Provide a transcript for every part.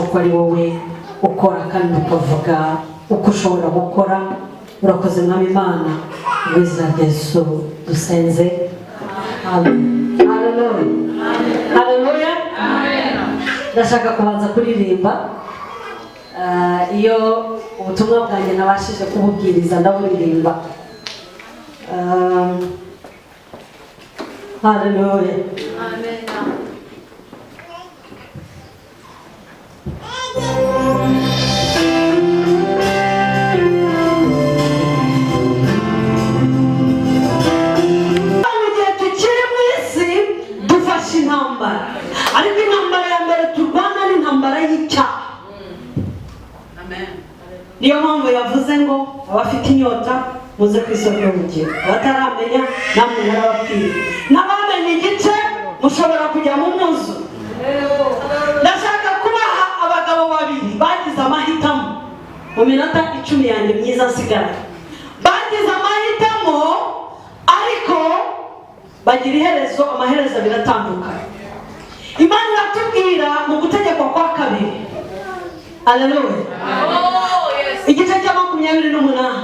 kuko ari wowe ukora kandi ukavuga uko ushobora gukora. Urakoze mwami Imana, mu izina rya Yesu dusenze, amen. Haleluya, haleluya. Ndashaka kubanza kuririmba. Iyo ubutumwa bwanjye nabashije kububwiriza ndaburirimba. Haleluya, amen. Ariko intambara ya mbere turwana ni intambara y'icyaha. Amen. Niyo mpamvu yavuze ngo abafite inyota muze ku isoko y'ubugingo, abataramenya namwe narababwira, n'abamenye igice mushobora kujya mu muzu. Ndashaka kubaha abagabo babiri bagize amahitamo mu minota 10 yanjye myiza nsigaye. Bagize amahitamo ariko bagira iherezo, amaherezo biratandukanye. Imana iratubwira mu gutegekwa kwa kabiri. Haleluya. Igice cya 28.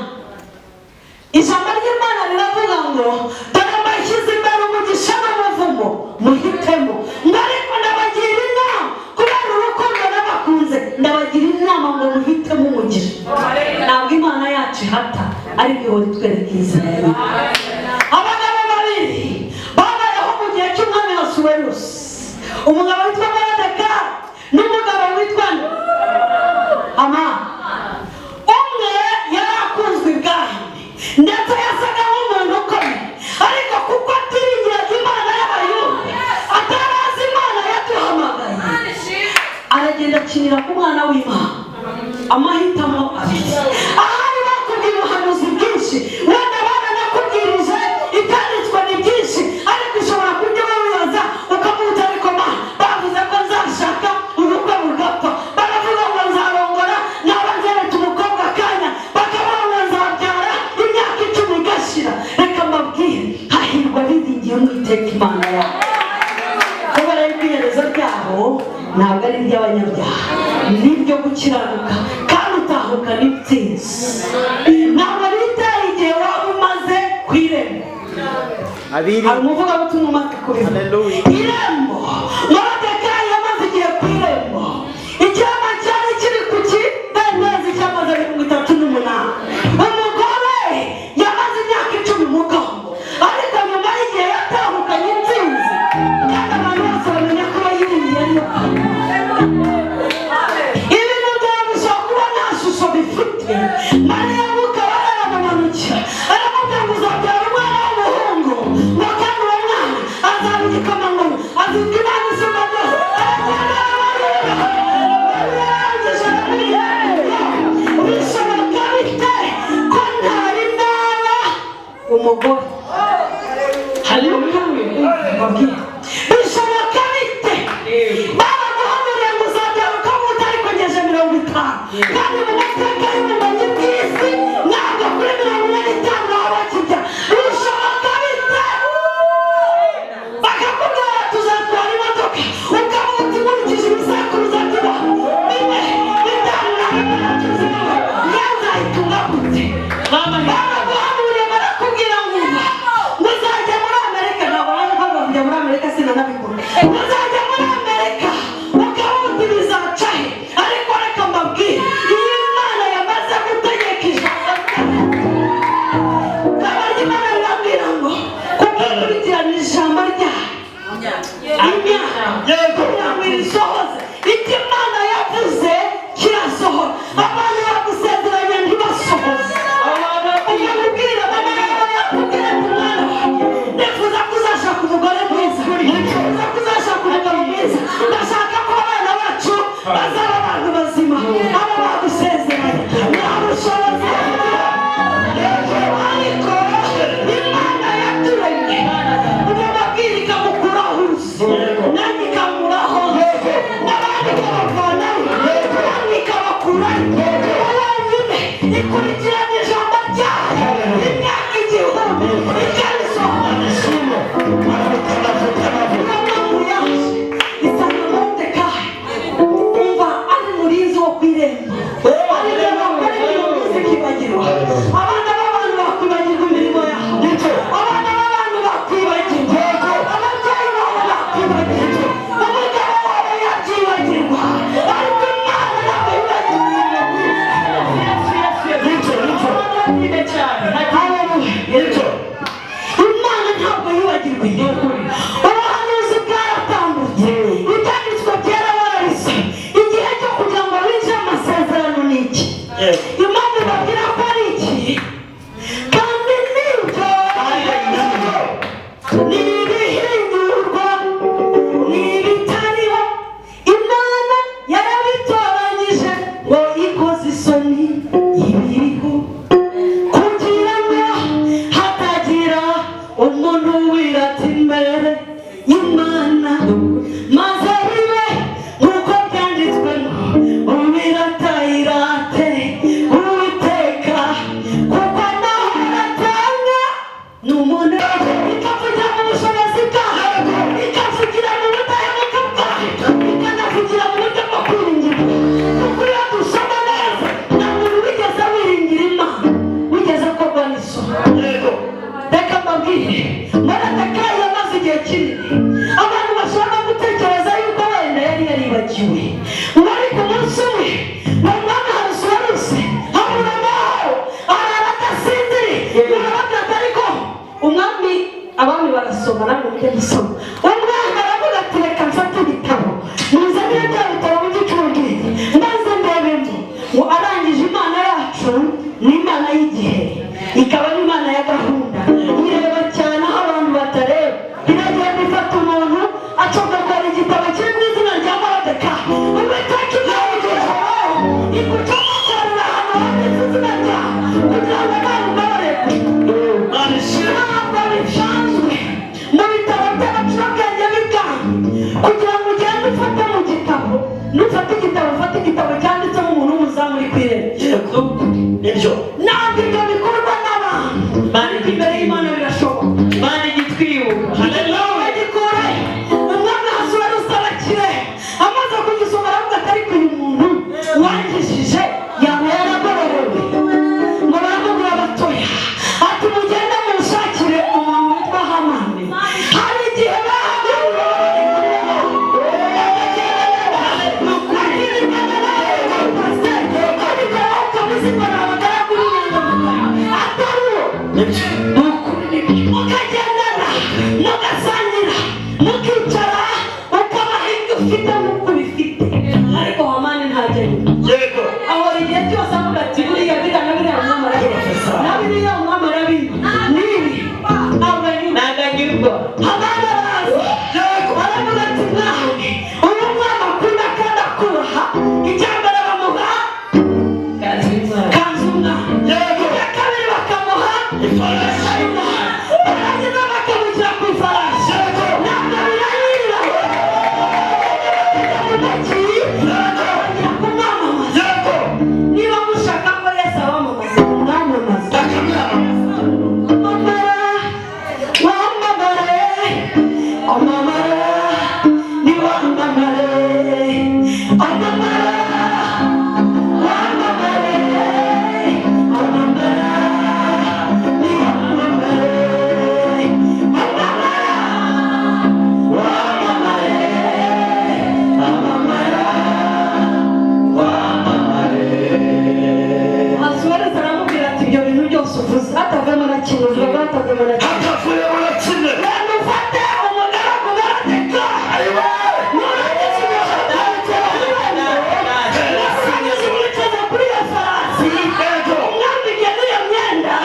Ijambo ry'Imana riravuga ngo dore mbashyize imbere umugisha n'umuvumo, muhitemo. Ariko ndabagira inama kubera urukundo n'abakunze, ndabagira inama ngo muhitemo umugisha. Ntabwo Imana yacu ihata, ariko ihora itwereka inzira. Abagabo babiri babayeho mu gihe cy'umwami Ahasuwerusi. Umugabo witwa Moridekayi n'umugabo witwa Hamani. Umwe yari akunzwe ibwami ndetse yasaga nk'umuntu ukomeye, ariko kuko atiringiraga Imana y'Abayuda, atarazi Imana yaduhamagaye, aragenda akinira ku mwana w'Imana. Amahitamo abiri. Ahari bakubwira ubuhanuzi bwinshi, wenda baranakubwirije ibyanditswe ni byinshi, ariko ushobora kujya wibaza ukamuta ariko bavuze ko nzashaka ubukwe bugapfa, baravuga ngo nzarongora naba nzereta umukobwa akanya, bakavuga ngo nzabyara imyaka 10 igashira. Reka mbabwire, hahirwa biringiye Uwiteka Imana yawe, kubera yuko iherezo ryabo ntabwo ari iry'abanyabyaha, ni iryo gukiranuka kandi utahukana intsinzi. Ntabwo bitaye igihe waba umaze ku irembo. Hari umuvugabutumwa umaze kubivuga. Irembo, Moridekayi yamaze igihe ku irembo. Icyama cyari kiri ku kidendezi cyamaze 38. Umugore yamaze imyaka 10 mu mugongo, ariko nyuma y'igihe yatahukanye intsinzi, kandi abantu bose bamenya ko yiringiye ariyo. Ibintu byawe bishobora kuba nta shusho bifite. Mariya Mwuka aramumanukira, aramubwira ngo uzabyara umwana w'umuhungu, ngo kandi uwo mwana azaba igikomangoma, azitwa Imana Isumba Byose. Bishoboka bite ko ntari ndaba umugore? Haleluya. Bishoboka bite baramuhamuriye ngo uzabyara ukamuta, ariko ngeje 50, kandi mu mateka y'ubumenyi bw'isi ntabwo kuri 45 baba bakijya. Bishoboka bite bakakubwira tuzatwara imodoka, ukavuga uti nkurikije ibisekuruza by'iwawe 4, 5 yazayitunga gute? Baraguhamuriye barakubwira ngo uzajya muri Amerika. Ntabwo baravuga kujya muri Amerika, sinanabikora. Uzajya muri Amerika ukavuga uti bizaca he? Ariko reka mbabwire, iyo Imana yamaze gutegeka ijambo Imana irambwira ngo kukurikirana ijambo ryayo kugira ngo irisohoze. Icyo Imana yavuze kirasohora. Abantu bagusezeranya ntibasohoze. Ukabwira mama yawe yakubwira ati mwana wanjye, nifuza ko uzashaka umugore mwiza, nifuza ko uzashaka umugabo mwiza, ndashaka ko abana bacu bazaba abantu bazima. Abo bagusezeranya nta bushobozi ariko Imana yaturemye, ubabwira ikamukuraho uruzi, nanjye ikamuraho, n'abandi ikabavanaho, nanjye ikabakuraho. yabyibagirwa, umugabo wawe yabyibagirwa, ariko Imana ntabwo yibagirwa. Imana ntabwo yibagirwa. Ubuhanuzi bwaratambutse, ibyanditswe byera barabise. Igihe cyo kugira ngo winjire amasezerano ni iki? Impamvu babwira ko ari iki? Kandi nibyo ni ibihindurwa, ni ibitariho. Imana yarabitoranyije ngo ikoze isoni ibiriho, kugira ngo hatagira umuntu wirata imbere y'Imana, maze bibe nk'uko byanditswe ngo uwirata yirate Uwiteka, kuko naho aratanga ni umuntu. Ikavugira mu bushobozi bwayo, ikavugira mu budahemuka bwayo, ikanavugira mu buryo bwo kwiringira. Kuko iyo dusoma neza nta muntu wigeze wiringira Imana wigeze akorwa n'isoni. Reka mbabwire, Moridekayi yamaze igihe kinini abantu bashobora gutekereza yuko wenda yari yaribagiwe, ngo ariko umunsi umwe mu mwami Ahasuwerusi hamuramaho arara adasinziriye. Murababwira ariko umwami, abami barasoma, namwe mujye musoma. Umwami aravuga ati reka mfate ibitabo, muzanire bya bitabo by'icurubwenge maze ndebemo. Ngo arangije, Imana yacu ni Imana y'igihe, ikaba n'Imana ya gahunda. Ireba cyane aho abantu batareba. Iragenda ifata umuntu acogagura igitabo kiri mu izina rya Moridekayi. Uwiteka Imana igiheho igucogokorera ahantu handitse izina ryawe kugira ngo nawe ubabarirwe. Ntabwo bisanzwe mu bitabo by'abacurabwenge b'ibwami kugira ngo ugende ufate mu gitabo. Nufate igitabo, ufate igitabo cyanditsemo umuntu w'umuzamu uri ku irembo. Ntabwo ibyo bikorwa n'abantu, ariko imbere y'Imana birashoboka. Bagikura umwami Ahasuwerusi arakire, amaze kugisoma aravuga ati ariko uyu muntu wangishije yaba yaragororewe. Ngo baramubwira batoya ati mugende munshakire umuntu witwa Hamani. Hari igihe mukagendana mugasangira mukicara ukabaha ibyo ufite nk'uko ubifite, ariko Hamani ntajyayo. Ahora igihe cyose avuga ati buriya biriya na biriya umwami arabifasa, na biriya umwami arabinywa, n'ibi ntabwo anyurwa. Hamani araza aravuga ati mwami, uyu mwami akunda kandi akubaha. Icya mbere bamuha kanzu umwami, icya kabiri bakamuha ifarashi, barangiza bakamushyira ku ifarashi. Ntabwo birahira bajya kumwamamaza. Niba mushaka ko Yesu abamamaza, mwamamaza. Wamamare, wamamare, ni wamamare, wamamare, wamamare, wamamare, ni wamamare, Ahasuwerusi aramubwira ati ibyo bintu byose uvuze hatavamo na kimwe, uvuga hatavamo na kimwe. Rero ufate umugaragu Moridekayi, nurangiza umwicaza kuri iyo farasi, umwambike n'iyo myenda,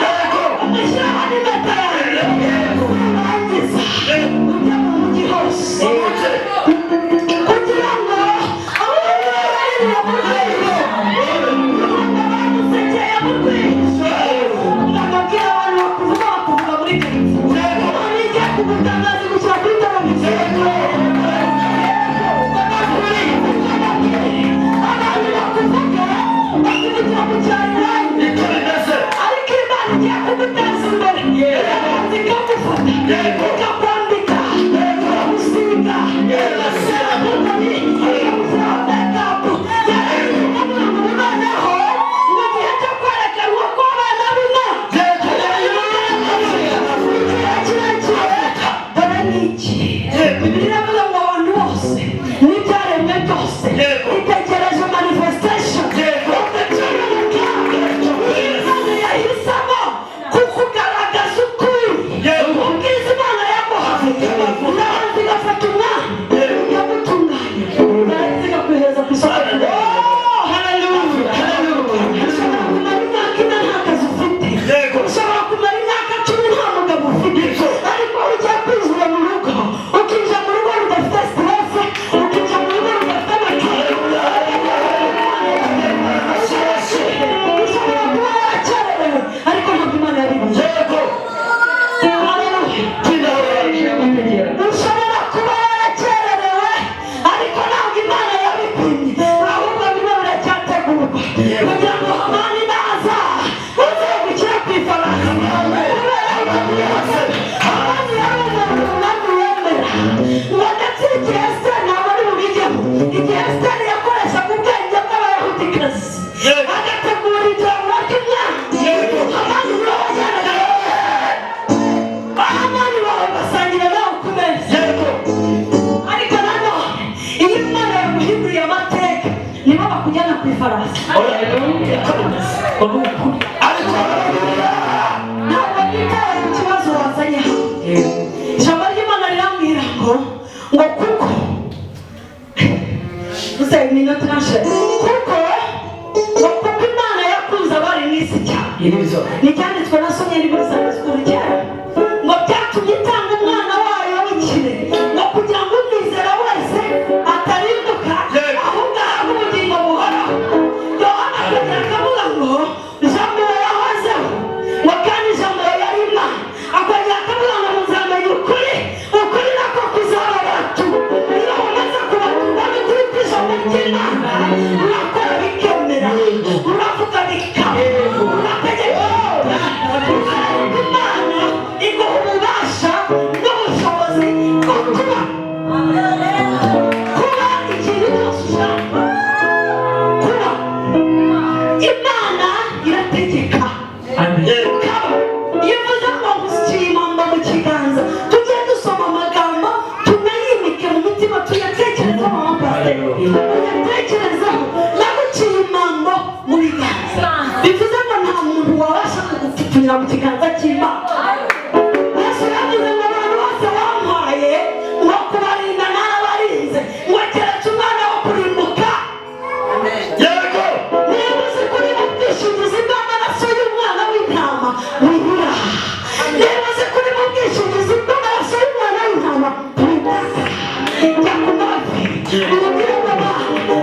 umushyiraho n'impeta yawe, nurangiza ujya mu mujyi hose kugira ngo abantu babarire mu rwego, bamusekeye mu rwego. Ndababwira abantu bakuvuga muri karitsiye, none igiye kugutangaza gushyira kuri televiziyo. Abantu bakuvuga bakuvugira mu cyaro, ariko Imana igiye kuguteza imbere, ikagufata, ikakwambika, ikagusiga, igashyira mu mubiri, ikagushyira make-up, noneho mu gihe cyo kwerekanwa kw'abana b'Imana, igihe kirekire, dore ni iki? Bibiliya iravuga ngo ifarasi ariko ntabwo nitaye ku kibazo wazanye ijambo ry'Imana rirambwira ngo kuko uzaye iminota nashe kuko Imana yakunze abari mu isi cyane ni cyanditswe nasomye ni muri Sunday school cyane ngo byatumye itanga umwana wayo w'ikire ngo kugira ngo umwizera wese atarimbuka ahubwo ahabwe ubugingo buhoraho. Yohana akongera akavuga ngo ijambo yahozeho ngo kandi ijambo yari Imana, akongera akavuga ngo muzamenya ukuri, ukuri nako kuzababatu. Iyo mumaze kubatuma n'ukuri kw'ijambo ry'Imana murakora bikemera, muravuga bikaba, murategeka. Imana iguha ububasha n'ubushobozi bwo kuba ikintu cyose ushaka kuba. Imana irategeka ukaba. Iyo uvuze ngo ngusikiye impamba mu kiganza, tujye dusoma amagambo tunayimike mu mutima, tuyatekerezaho amapasiteri, tuyatekerezaho. Naguciye impambo mu biganza bivuze ngo nta muntu wabasha kugupfupfunyira mu kiganza cy'Imana. Yesu yavuze ngo abantu bose wampaye ngo kubarinda narabarinze, ngo keretse umwana wo kurimbuka. yego Niba uzi kuri mu bwishingizi bw'amaraso y'umwana w'intama wibura, niba uzi kuri mu bwishingizi bw'amaraso y'umwana w'intama wibura, jya ku mavi ubwire ngo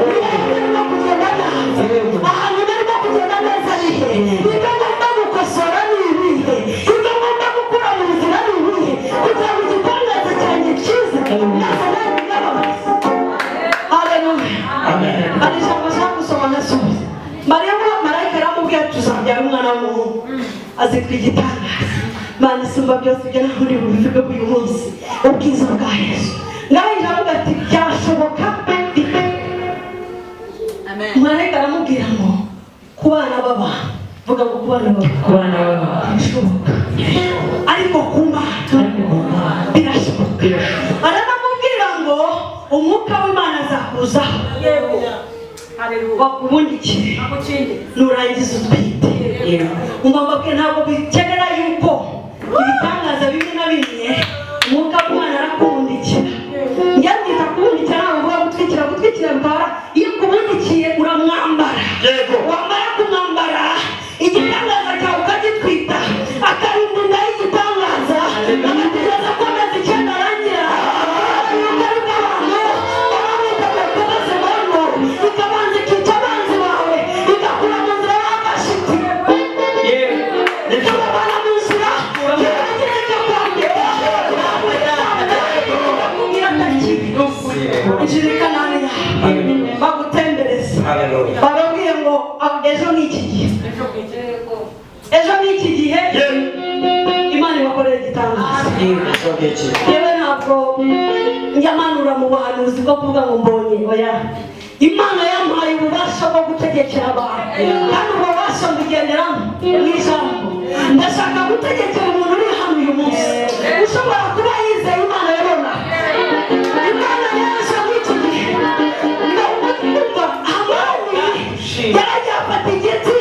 urimo kugenda neza, ahantu narimo kugenda neza ni he, ibyo ngomba gukosora ni ibihe, ibyo ngomba gukura mu nzira ni ibihe, kugira ngo igitangaza cyanjye kize maze nawe unyababarize. Haleluya. Hari ijambo nshaka gusoma nasubiza. Marayika aramubwira ati uzabyara umwana w'umuhungu, azitwa igitangaza. Imana isumba byose ibyo naho uri bubivuge uyu munsi, ubwiza bwa Yesu. Ngaho iravuga ati byashoboka bite? Marayika aramubwira ngo ku bana b'abantu, vuga ngo ku bana b'abantu birashoboka, ariko ku Mana birashoboka. Aramubwira ngo umwuka w'Imana azakuzaho wakubundikire nurangiza utwite. Umwambabwe ntabwo bikenera yuko ibitangaza bimwe na bimwe umwuka w'Imana arakubundikira. Njya mwita kubundikira, ntabwo uvuga gutwikira. Gutwikira bikaba iyo kubundikiye uramwambara, wamara kumwambara igitangaza cyawe ukagitwita, akarinda inda y'igitangaza agategereza ko amezi 9 arangira. Yuko ari bw'abantu baramwitaga kubaze bono, ikabanza ikica abanzi bawe, igakura mu nzira y'abashiti, ikababana mu nzira yarangira icyo kwambika bakubwira atakiri injirikanani yawe bagutembereza. Bababwiye ngo ejo ni iki gihe, ejo ni iki gihe Imana ibakorera igitangaza. Yewe ntabwo njyamanura mu buhanuzi bwo kuvuga ngo mbonye, oya. Imana yampaye ububasha bwo gutegekera abantu, kandi ubwo bubasha mbugenderamo mu ijambo. Ndashaka gutegekera umuntu uri hano uyu munsi, ushobora kuba yizeye Imana yabona. Imana yaje muri iki gihe ngo umva Hamani yaragiye afata igiti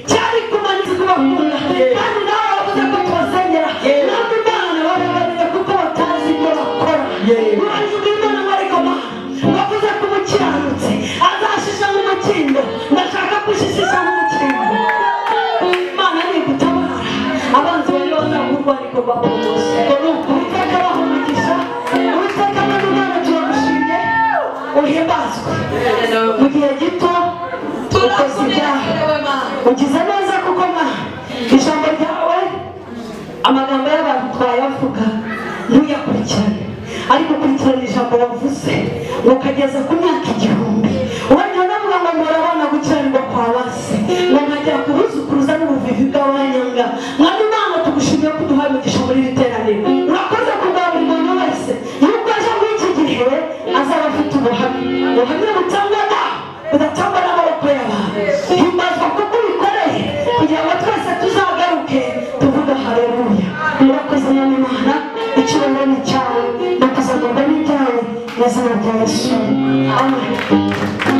cyari kumanitse ku bakunda, kandi nawe wavuze ko tubasengera. Ntabwo Imana bababarira kuko batazi ibyo bakora. Urangiza Imana marigoma wavuze ko umukiranutsi azashisha nk'umukindo. Ndashaka gushishisha nk'umukindo. Imana ni gutabara abanzi bari bazagurwa ariko babonose. Uwiteka abaha umugisha, Uwiteka Mana Imana turagushimye, uhimbazwe. Mu gihe gito ukoze ibyaha, ugize neza kuko ijambo ryawe amagambo y'abantu twayavuga ntuyakurikirane, ariko ukurikirana ijambo wavuze ngo ukageza ku myaka 1000. Wajya navuga ngo murabona gukiranirwa kwa base, ngo nkajya kubuzukuruza n'ubuvivi bw'abanyanga. Mwami Imana tugushimiye ko uduhaye umugisha muri iri teraniro. Urakoze kubwa buri muntu wese yuko aje muri iki gihe azaba afite ubuhamya butangwa budatangwa n'amaboko y'abantu. Himbazwa kuko ubikoreye kugira ngo twese tuzagaruke tuvuga haleluya. Urakoze Mwami Imana, icyubahiro ni cyawe, no kuzamurwa ni cyawe, mu izina rya Yesu, amen.